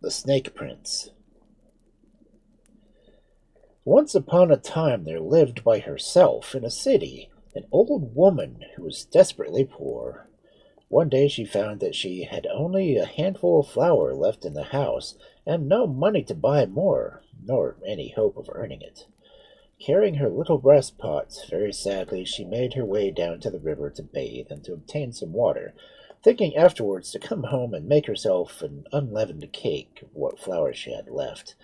The Snake Prince. Once upon a time there lived by herself in a city an old woman who was desperately poor. One day she found that she had only a handful of flour left in the house, and no money to buy more, nor any hope of earning it. Carrying her little brass pot, very sadly she made her way down to the river to bathe and to obtain some water, thinking afterwards to come home and make herself an unleavened cake of what flour she had left.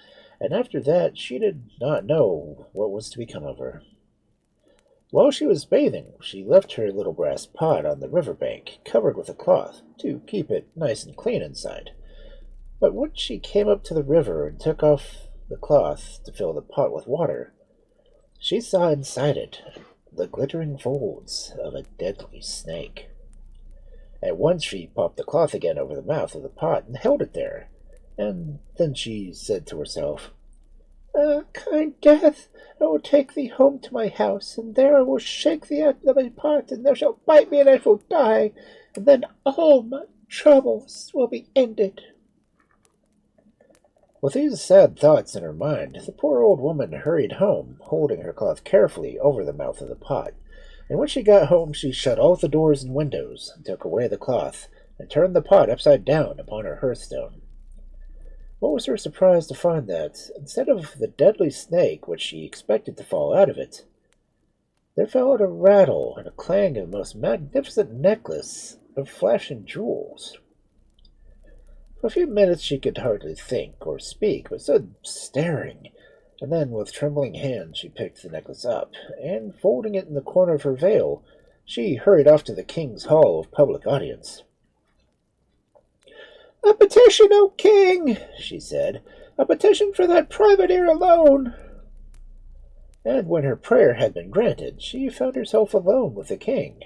And after that she did not know what was to become of her. While she was bathing, she left her little brass pot on the river bank, covered with a cloth, to keep it nice and clean inside. But when she came up to the river and took off the cloth to fill the pot with water, she saw inside it the glittering folds of a deadly snake. At once she popped the cloth again over the mouth of the pot and held it there, and then she said to herself, kind death, I will take thee home to my house, and there I will shake thee out of my pot, and thou shalt bite me, and I shall die, and then all my troubles will be ended. With these sad thoughts in her mind, the poor old woman hurried home, holding her cloth carefully over the mouth of the pot. And when she got home, she shut all the doors and windows, and took away the cloth, and turned the pot upside down upon her hearthstone. What was her surprise to find that, instead of the deadly snake which she expected to fall out of it, there fell out a rattle and a clang of a most magnificent necklace of flashing jewels. For a few minutes she could hardly think or speak, but stood staring, and then with trembling hands she picked the necklace up, and folding it in the corner of her veil, she hurried off to the king's hall of public audience. "A petition, O king!" she said. "A petition for that private ear alone!" And when her prayer had been granted, she found herself alone with the king.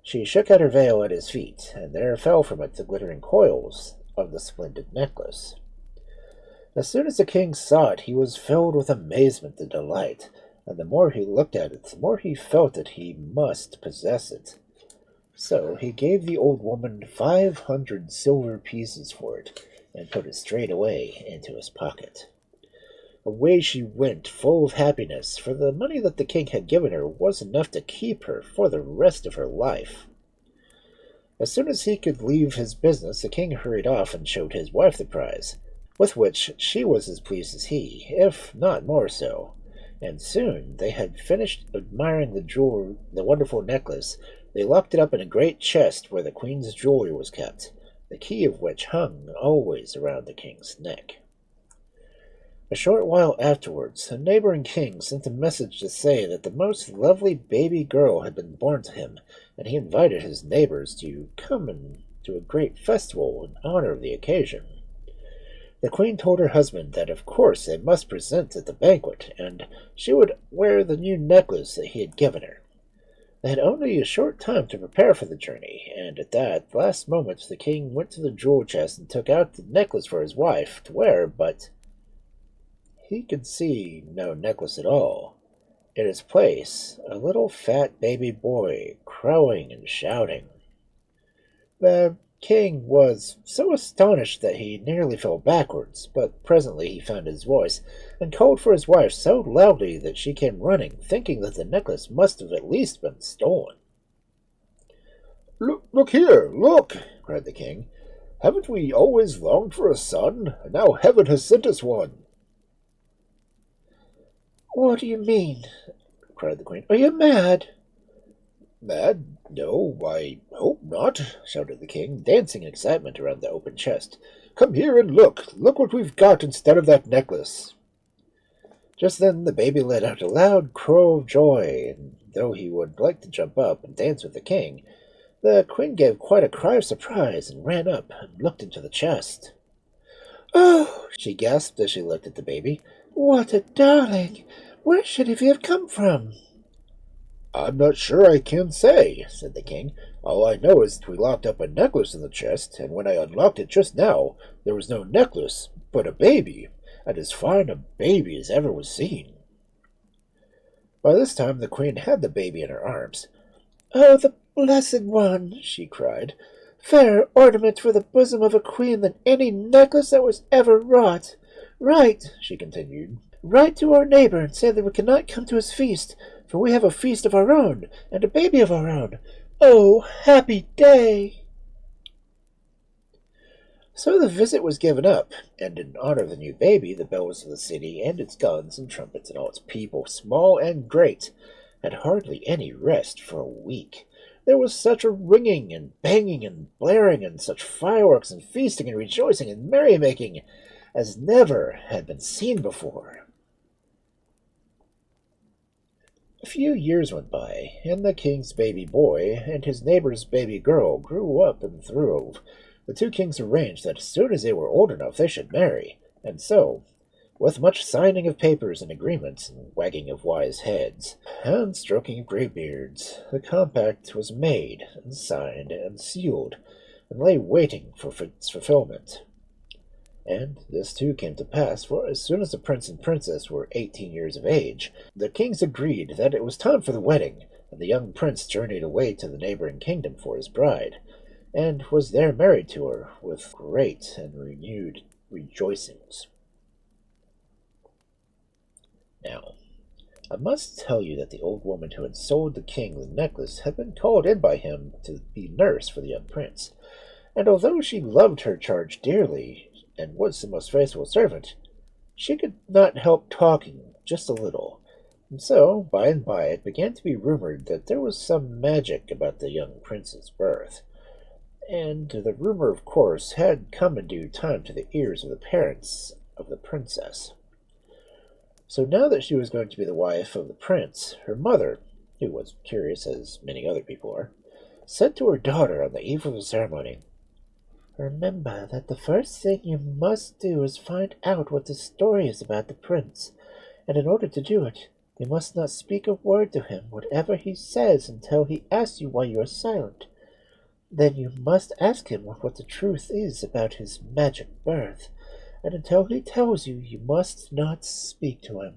She shook out her veil at his feet, and there fell from it the glittering coils of the splendid necklace. As soon as the king saw it, he was filled with amazement and delight, and the more he looked at it, the more he felt that he must possess it. So he gave the old woman 500 silver pieces for it, and put it straight away into his pocket. Away she went, full of happiness, for the money that the king had given her was enough to keep her for the rest of her life. As soon as he could leave his business, the king hurried off and showed his wife the prize, with which she was as pleased as he, if not more so. And soon they had finished admiring the wonderful necklace. They locked it up in a great chest where the queen's jewelry was kept, the key of which hung always around the king's neck. A short while afterwards, a neighboring king sent a message to say that the most lovely baby girl had been born to him, and he invited his neighbors to come to a great festival in honor of the occasion. The queen told her husband that of course they must present at the banquet, and she would wear the new necklace that he had given her. They had only a short time to prepare for the journey, and at that last moment the king went to the jewel chest and took out the necklace for his wife to wear, but he could see no necklace at all. In its place, a little fat baby boy, crowing and shouting. The king was so astonished that he nearly fell backwards, but presently he found his voice, and called for his wife so loudly that she came running, thinking that the necklace must have at least been stolen. "Look here, look!" cried the king. "Haven't we always longed for a son? And now heaven has sent us one." "What do you mean?" cried the queen. "Are you mad?" "Mad? No, I hope not," shouted the king, dancing in excitement around the open chest. "Come here and look. Look what we've got instead of that necklace." Just then the baby let out a loud crow of joy, and though he would like to jump up and dance with the king, the queen gave quite a cry of surprise and ran up and looked into the chest. "Oh!" she gasped as she looked at the baby. "What a darling! Where should he have come from?" "I'm not sure I can say," said the king. "All I know is that we locked up a necklace in the chest, and when I unlocked it just now, there was no necklace, but a baby, and as fine a baby as ever was seen." By this time the queen had the baby in her arms. "Oh, the blessed one!" she cried. fairer ornament for the bosom of a queen than any necklace that was ever wrought. Write, she continued, write to our neighbor and say that we cannot come to his feast, for we have a feast of our own, and a baby of our own. Oh, happy day! So the visit was given up, and in honor of the new baby, the bells of the city and its guns and trumpets and all its people, small and great, had hardly any rest for a week. There was such a ringing and banging and blaring, and such fireworks and feasting and rejoicing and merrymaking as never had been seen before. A few years went by, and the king's baby boy and his neighbor's baby girl grew up and throve. The two kings arranged that as soon as they were old enough they should marry, and so, with much signing of papers and agreements, and wagging of wise heads, and stroking of grey beards, the compact was made, and signed, and sealed, and lay waiting for its fulfillment. And this too came to pass, for as soon as the prince and princess were 18 years of age, the kings agreed that it was time for the wedding, and the young prince journeyed away to the neighboring kingdom for his bride, and was there married to her with great and renewed rejoicings. Now, I must tell you that the old woman who had sold the king the necklace had been called in by him to be nurse for the young prince, and although she loved her charge dearly, and was the most faithful servant, she could not help talking just a little, and so, by and by, it began to be rumored that there was some magic about the young prince's birth. And the rumor, of course, had come in due time to the ears of the parents of the princess. So now that she was going to be the wife of the prince, her mother, who was curious as many other people are, said to her daughter on the eve of the ceremony, "Remember that the first thing you must do is find out what the story is about the prince, and in order to do it, you must not speak a word to him, whatever he says, until he asks you why you are silent. Then you must ask him what the truth is about his magic birth, and until he tells you, you must not speak to him."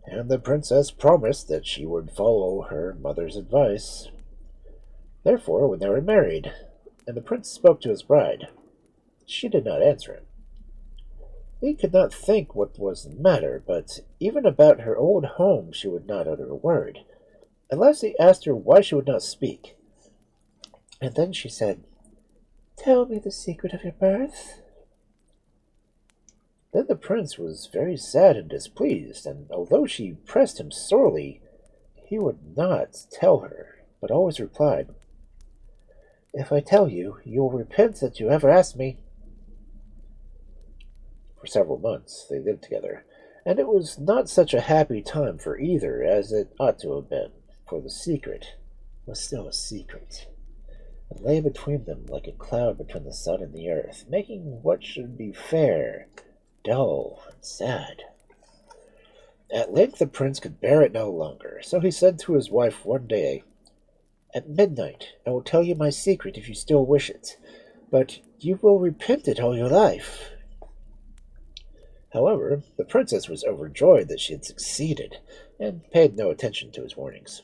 And the princess promised that she would follow her mother's advice. Therefore, when they were married, and the prince spoke to his bride, she did not answer him. He could not think what was the matter, but even about her old home she would not utter a word. At last he asked her why she would not speak, and then she said, "Tell me the secret of your birth." Then the prince was very sad and displeased, and although she pressed him sorely, he would not tell her, but always replied, "If I tell you, you will repent that you ever asked me." For several months they lived together, and it was not such a happy time for either as it ought to have been, for the secret was still a secret, and lay between them like a cloud between the sun and the earth, making what should be fair dull and sad. At length the prince could bear it no longer, so he said to his wife one day, "At midnight I will tell you my secret if you still wish it, but you will repent it all your life." However, the princess was overjoyed that she had succeeded, and paid no attention to his warnings.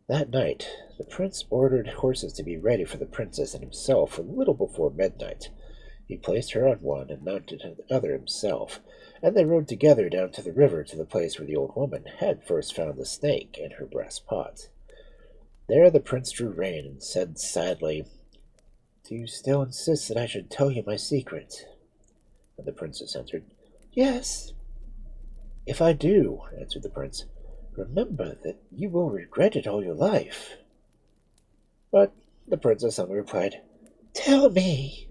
That night, the prince ordered horses to be ready for the princess and himself a little before midnight. He placed her on one and mounted the other himself, and they rode together down to the river to the place where the old woman had first found the snake in her brass pot. There the prince drew rein and said sadly, "Do you still insist that I should tell you my secret?" And the princess answered, "Yes." "If I do," answered the prince, "remember that you will regret it all your life." But the princess only replied, "Tell me."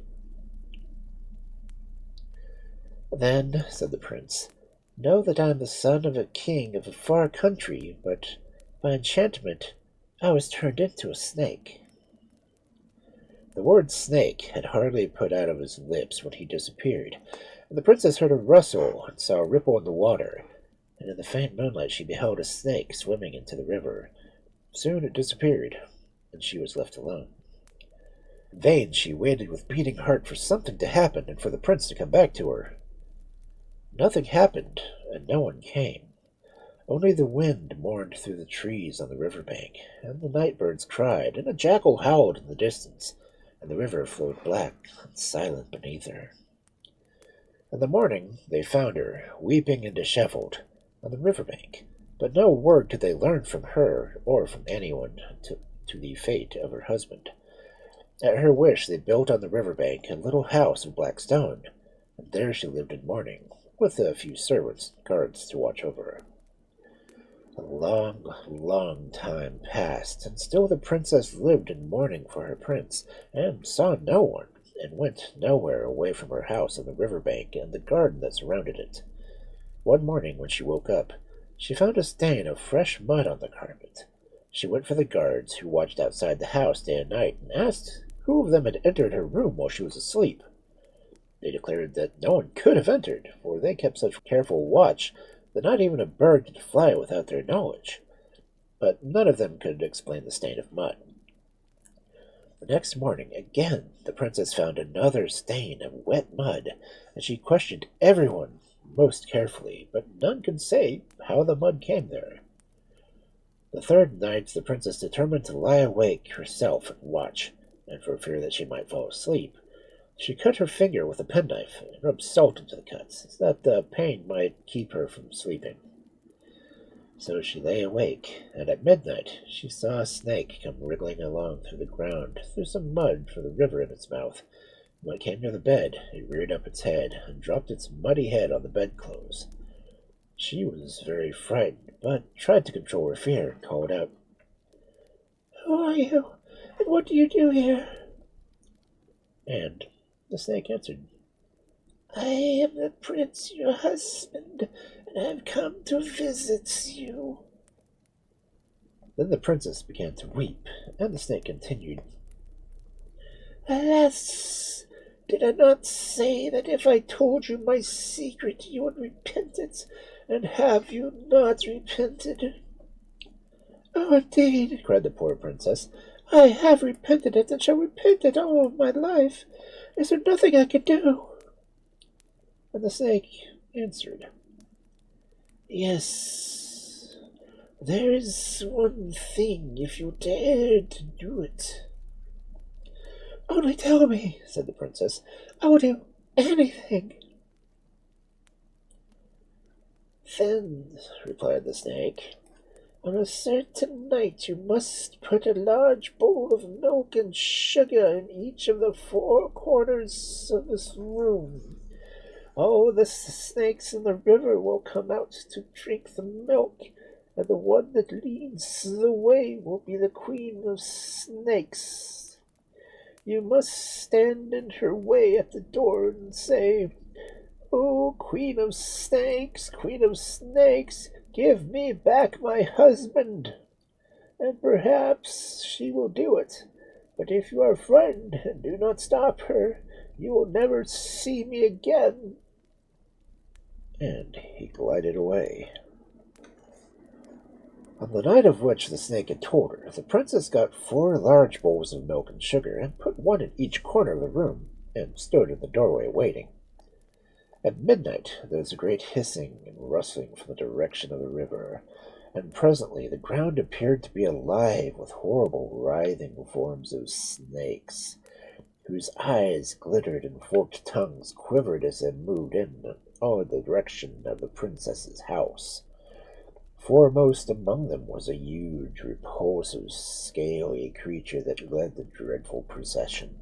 "Then," said the prince, "know that I am the son of a king of a far country, but by enchantment I was turned into a snake." The word snake had hardly put out of his lips when he disappeared, and the princess heard a rustle and saw a ripple in the water, and in the faint moonlight she beheld a snake swimming into the river. Soon it disappeared, and she was left alone. In vain she waited with beating heart for something to happen and for the prince to come back to her. Nothing happened, and no one came. Only the wind mourned through the trees on the river bank, and the night birds cried, and a jackal howled in the distance, and the river flowed black and silent beneath her. In the morning they found her, weeping and disheveled, on the river bank, but no word could they learn from her or from anyone to the fate of her husband. At her wish they built on the river bank a little house of black stone, and there she lived in mourning, with a few servants and guards to watch over her. A long, long time passed, and still the princess lived in mourning for her prince, and saw no one, and went nowhere away from her house on the river bank and the garden that surrounded it. One morning when she woke up, she found a stain of fresh mud on the carpet. She went for the guards, who watched outside the house day and night, and asked who of them had entered her room while she was asleep. They declared that no one could have entered, for they kept such careful watch that not even a bird could fly without their knowledge. But none of them could explain the stain of mud. The next morning, again, the princess found another stain of wet mud, and she questioned everyone most carefully, but none could say how the mud came there. The third night, the princess determined to lie awake herself and watch, and for fear that she might fall asleep, she cut her finger with a penknife and rubbed salt into the cuts, so that the pain might keep her from sleeping. So she lay awake, and at midnight she saw a snake come wriggling along through the ground, through some mud from the river in its mouth. When it came near the bed, it reared up its head and dropped its muddy head on the bedclothes. She was very frightened, but tried to control her fear and called out, "Who are you, and what do you do here?" And the snake answered, "I am the prince, your husband, and I have come to visit you." Then the princess began to weep, and the snake continued, "Alas, did I not say that if I told you my secret you would repent it, and have you not repented?" "Oh, indeed," cried the poor princess, "I have repented it, and shall repent it all of my life. Is there nothing I can do?" And the snake answered, "Yes, there is one thing, if you dare to do it." "Only tell me," said the princess. "I will do anything." "Then," replied the snake, "on a certain night you must put a large bowl of milk and sugar in each of the four corners of this room. All the snakes in the river will come out to drink the milk, and the one that leads the way will be the queen of snakes. You must stand in her way at the door and say, 'Oh, Queen of Snakes, give me back my husband.' And perhaps she will do it. But if you are frightened and do not stop her, you will never see me again." And he glided away. On the night of which the snake had told her, the princess got 4 large bowls of milk and sugar, and put one in each corner of the room, and stood in the doorway waiting. At midnight there was a great hissing and rustling from the direction of the river, and presently the ground appeared to be alive with horrible writhing forms of snakes, whose eyes glittered and forked tongues quivered as they moved in all the direction of the princess's house. Foremost among them was a huge, repulsive, scaly creature that led the dreadful procession.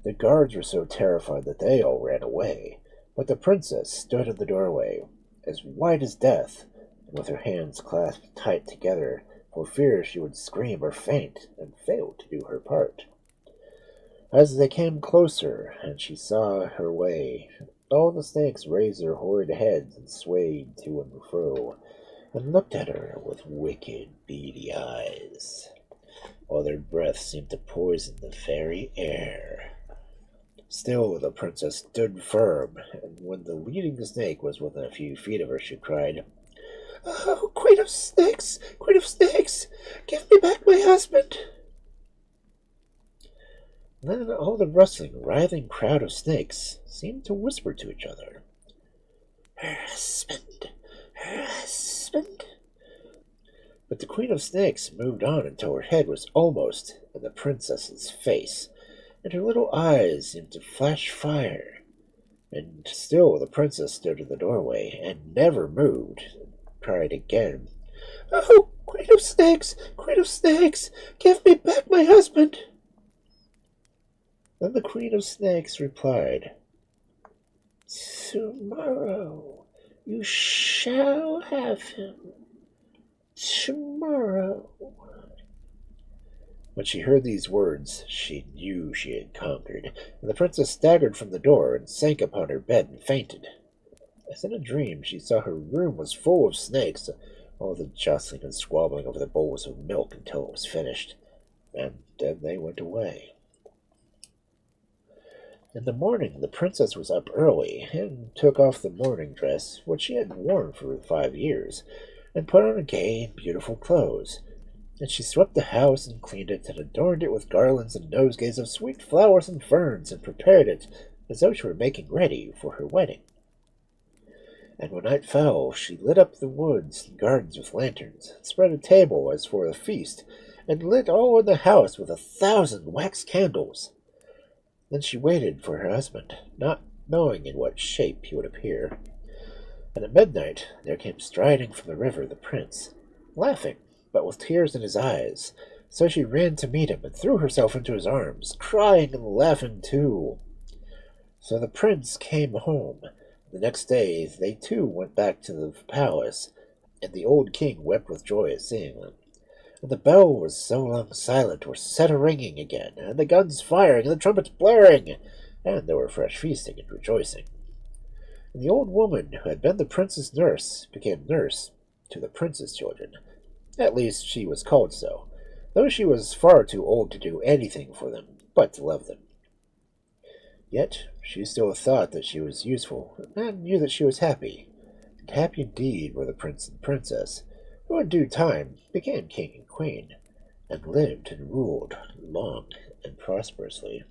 The guards were so terrified that they all ran away, but the princess stood in the doorway, as white as death, and with her hands clasped tight together, for fear she would scream or faint and fail to do her part. As they came closer, and she saw her way, all the snakes raised their horrid heads and swayed to and fro, and looked at her with wicked, beady eyes, while their breath seemed to poison the very air. Still the princess stood firm, and when the leading snake was within a few feet of her, she cried, "Oh, Queen of Snakes, give me back my husband!" Then all the rustling, writhing crowd of snakes seemed to whisper to each other, "Her husband, her husband." But the Queen of Snakes moved on until her head was almost in the princess's face, and her little eyes seemed to flash fire. And still the princess stood in the doorway and never moved, and cried again, "Oh, Queen of Snakes, give me back my husband!" Then the Queen of Snakes replied, "Tomorrow you shall have him. Tomorrow." When she heard these words, she knew she had conquered, and the princess staggered from the door and sank upon her bed and fainted. As in a dream, she saw her room was full of snakes, all the jostling and squabbling over the bowls of milk until it was finished, and then they went away. In the morning, the princess was up early and took off the mourning dress, which she had worn for 5 years, and put on gay and beautiful clothes. And she swept the house and cleaned it and adorned it with garlands and nosegays of sweet flowers and ferns, and prepared it as though she were making ready for her wedding. And when night fell, she lit up the woods and gardens with lanterns, and spread a table as for a feast, and lit all in the house with 1,000 wax candles. Then she waited for her husband, not knowing in what shape he would appear. And at midnight there came striding from the river the prince, laughing, but with tears in his eyes. So she ran to meet him and threw herself into his arms, crying and laughing too. So the prince came home. The next day they too went back to the palace, and the old king wept with joy at seeing them. And the bell was so long silent was set a-ringing again, and the guns firing, and the trumpets blaring, and there were fresh feasting and rejoicing. And the old woman who had been the prince's nurse became nurse to the prince's children. At least she was called so, though she was far too old to do anything for them but to love them. Yet she still thought that she was useful, and knew that she was happy. And happy indeed were the prince and princess, who in due time became king and queen, and lived and ruled long and prosperously.